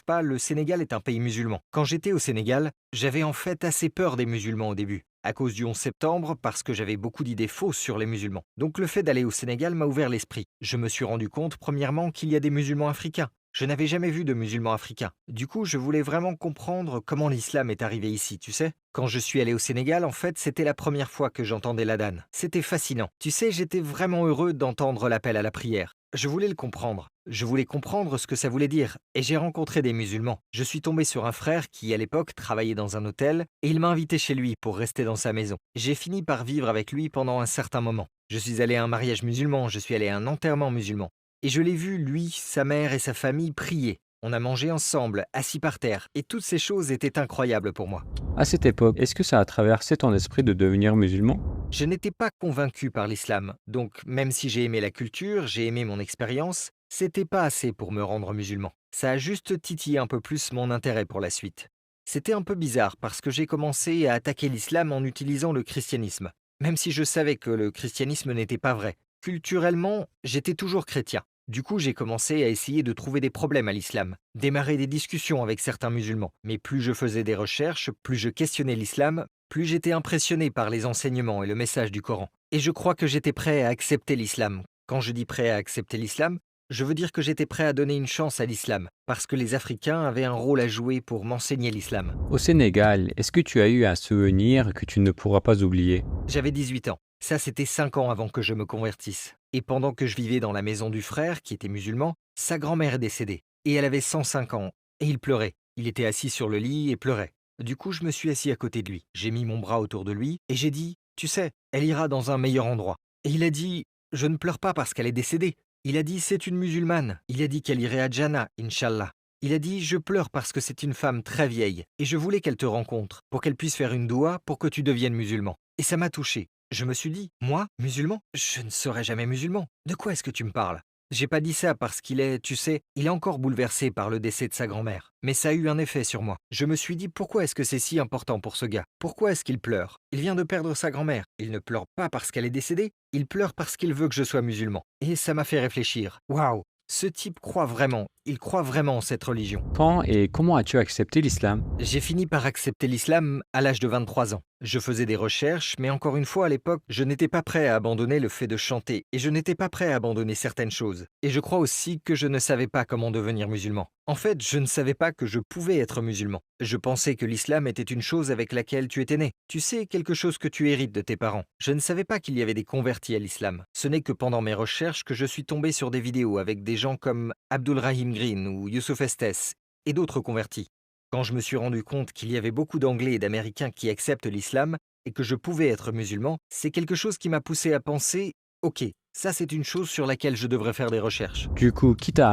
pas, le Sénégal est un pays musulman. Quand j'étais au Sénégal, j'avais en fait assez peur des musulmans au début, à cause du 11 septembre, parce que j'avais beaucoup d'idées fausses sur les musulmans. Donc le fait d'aller au Sénégal m'a ouvert l'esprit. Je me suis rendu compte, premièrement, qu'il y a des musulmans africains. Je n'avais jamais vu de musulmans africains. Du coup, je voulais vraiment comprendre comment l'islam est arrivé ici, tu sais. Quand je suis allé au Sénégal, en fait, c'était la première fois que j'entendais l'adhan. C'était fascinant. Tu sais, j'étais vraiment heureux d'entendre l'appel à la prière. Je voulais le comprendre. Je voulais comprendre ce que ça voulait dire. Et j'ai rencontré des musulmans. Je suis tombé sur un frère qui, à l'époque, travaillait dans un hôtel et il m'a invité chez lui pour rester dans sa maison. J'ai fini par vivre avec lui pendant un certain moment. Je suis allé à un mariage musulman, je suis allé à un enterrement musulman. Et je l'ai vu, lui, sa mère et sa famille, prier. On a mangé ensemble, assis par terre, et toutes ces choses étaient incroyables pour moi. À cette époque, est-ce que ça a traversé ton esprit de devenir musulman? Je n'étais pas convaincu par l'islam, donc même si j'ai aimé la culture, j'ai aimé mon expérience, c'était pas assez pour me rendre musulman. Ça a juste titillé un peu plus mon intérêt pour la suite. C'était un peu bizarre parce que j'ai commencé à attaquer l'islam en utilisant le christianisme, même si je savais que le christianisme n'était pas vrai. Culturellement, j'étais toujours chrétien. Du coup, j'ai commencé à essayer de trouver des problèmes à l'islam, démarrer des discussions avec certains musulmans. Mais plus je faisais des recherches, plus je questionnais l'islam, plus j'étais impressionné par les enseignements et le message du Coran. Et je crois que j'étais prêt à accepter l'islam. Quand je dis prêt à accepter l'islam, je veux dire que j'étais prêt à donner une chance à l'islam, parce que les Africains avaient un rôle à jouer pour m'enseigner l'islam. Au Sénégal, est-ce que tu as eu un souvenir que tu ne pourras pas oublier? J'avais 18 ans. Ça, c'était 5 ans avant que je me convertisse. Et pendant que je vivais dans la maison du frère, qui était musulman, sa grand-mère est décédée. Et elle avait 105 ans. Et il pleurait. Il était assis sur le lit et pleurait. Du coup, je me suis assis à côté de lui. J'ai mis mon bras autour de lui et j'ai dit, tu sais, elle ira dans un meilleur endroit. Et il a dit, je ne pleure pas parce qu'elle est décédée. Il a dit, c'est une musulmane. Il a dit qu'elle irait à Jannah, Inch'Allah. Il a dit, je pleure parce que c'est une femme très vieille et je voulais qu'elle te rencontre pour qu'elle puisse faire une doua pour que tu deviennes musulman. Et ça m'a touché. Je me suis dit, moi, musulman? Je ne serai jamais musulman. De quoi est-ce que tu me parles? J'ai pas dit ça parce qu'il est, tu sais, il est encore bouleversé par le décès de sa grand-mère. Mais ça a eu un effet sur moi. Je me suis dit, pourquoi est-ce que c'est si important pour ce gars? Pourquoi est-ce qu'il pleure? Il vient de perdre sa grand-mère. Il ne pleure pas parce qu'elle est décédée. Il pleure parce qu'il veut que je sois musulman. Et ça m'a fait réfléchir. Waouh! Ce type croit vraiment, il croit vraiment en cette religion. Quand et comment as-tu accepté l'islam? J'ai fini par accepter l'islam à l'âge de 23 ans. Je faisais des recherches, mais encore une fois, à l'époque, je n'étais pas prêt à abandonner le fait de chanter, et je n'étais pas prêt à abandonner certaines choses. Et je crois aussi que je ne savais pas comment devenir musulman. En fait, je ne savais pas que je pouvais être musulman. Je pensais que l'islam était une chose avec laquelle tu étais né. Tu sais, quelque chose que tu hérites de tes parents. Je ne savais pas qu'il y avait des convertis à l'islam. Ce n'est que pendant mes recherches que je suis tombé sur des vidéos avec des gens comme Abdul Rahim Green ou Youssouf Estes et d'autres convertis. Quand je me suis rendu compte qu'il y avait beaucoup d'Anglais et d'Américains qui acceptent l'islam et que je pouvais être musulman, c'est quelque chose qui m'a poussé à penser, ok, ça c'est une chose sur laquelle je devrais faire des recherches. Du coup, qui t'a